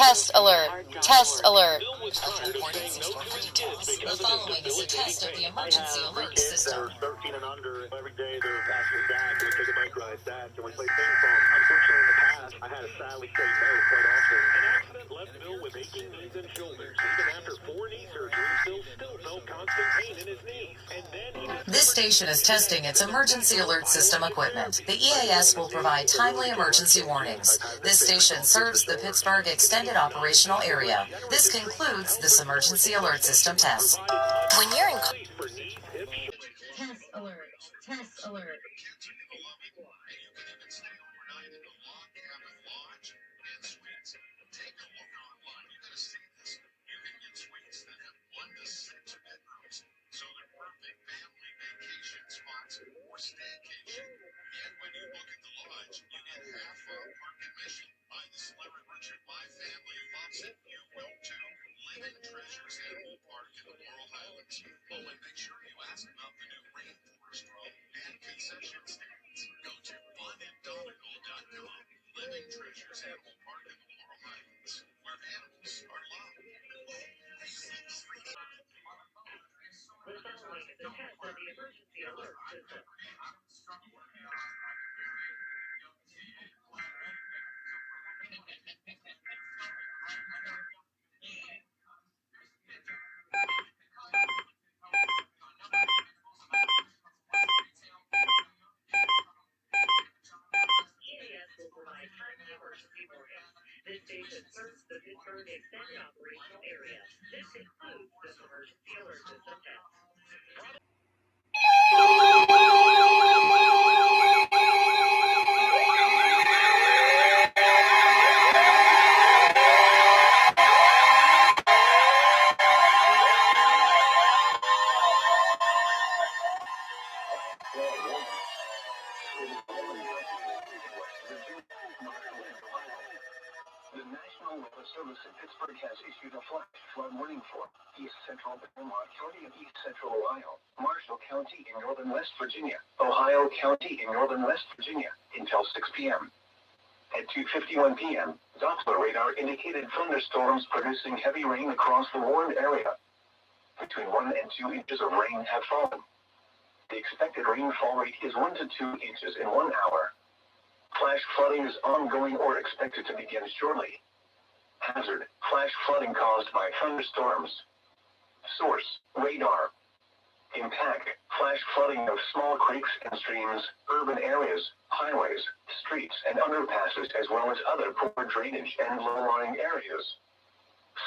Test alert. Test alert. The following is a test of the emergency alert system. 13 and under. Every day they're passing me back. Can we take a bike ride back? Can we play ping pong? Unfortunately, in the past, I had to sadly say no quite often. An accident left Bill with aching knees and shoulders. Even after 4 knee surgeries, Bill still felt constant pain in his knees. And then This station is testing its emergency alert system equipment. The EAS will provide timely emergency warnings. This station serves the Pittsburgh Extended Operational Area. This concludes this emergency alert system test. When you're in Test alert. Test alert. Make sure you ask about the new rainforest road and concession stands. Go to funandnautical.com. Living Treasures Animal Park in the Laurel Highlands, where animals are loved. The following is a test of the emergency alert system. EAS will provide timely emergency warnings. This station serves the Pittsburgh Extended Operational Area. This includes this emergency alert system test. The National Weather Service in Pittsburgh has issued a flash flood warning for East Central Belmont County of East Central Ohio, Marshall County in northern West Virginia, Ohio County in northern West Virginia until 6 p.m. At 2:51 p.m., Doppler radar indicated thunderstorms producing heavy rain across the warned area. Between 1 and 2 inches of rain have fallen. The expected rainfall rate is 1 to 2 inches in 1 hour. Flash flooding is ongoing or expected to begin shortly. Hazard: flash flooding caused by thunderstorms. Source: radar. Impact: flash flooding of small creeks and streams, urban areas, highways, streets, and underpasses, as well as other poor drainage and low-lying areas.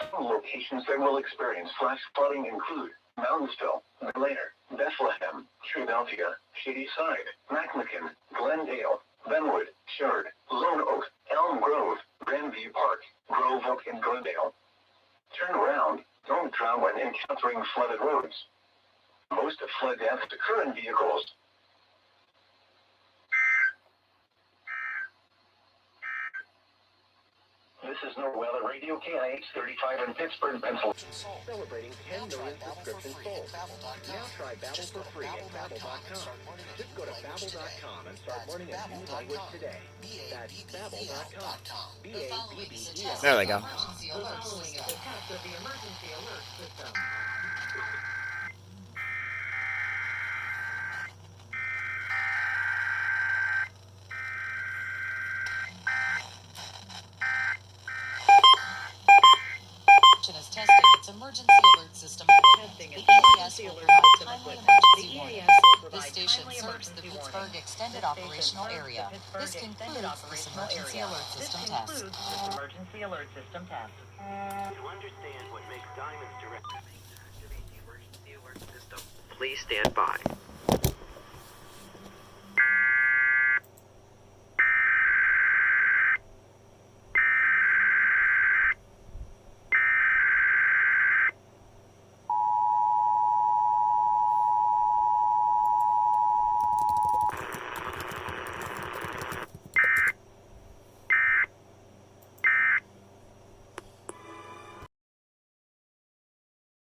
Some locations that will experience flash flooding include Moundsville, Glader, Bethlehem, Philadelphia, Shadyside, Macmillan, Glendale, Benwood, Sherd, Lone Oak, Elm Grove, Grandview Park, Grove Oak, and Glendale. Turn around. Don't drown when encountering flooded roads. Most of flood deaths occur in vehicles. This is NORWeather Radio KIH 35 in Pittsburgh, Pennsylvania. Celebrating 10 million subscriptions sold. Now try Babbel for free at Babbel.com. Just go to Babbel.com and start learning a new language today. That's Babbel.com. B-A-B-B-E-L. There they go. emergency The alert following is system. a test of the emergency alert system. Is testing its emergency alert system equipment. Testing The its EAS emergency will alert provide system timely equipment. emergency The warnings. EAS will This provide station timely serves the emergency Pittsburgh warnings. Extended This station Operational serves the Area. Pittsburgh This Extended concludes this Operational emergency Area. alert This system test. concludes this emergency alert system test. To understand what makes diamonds direct. Emergency alert system. Please stand by.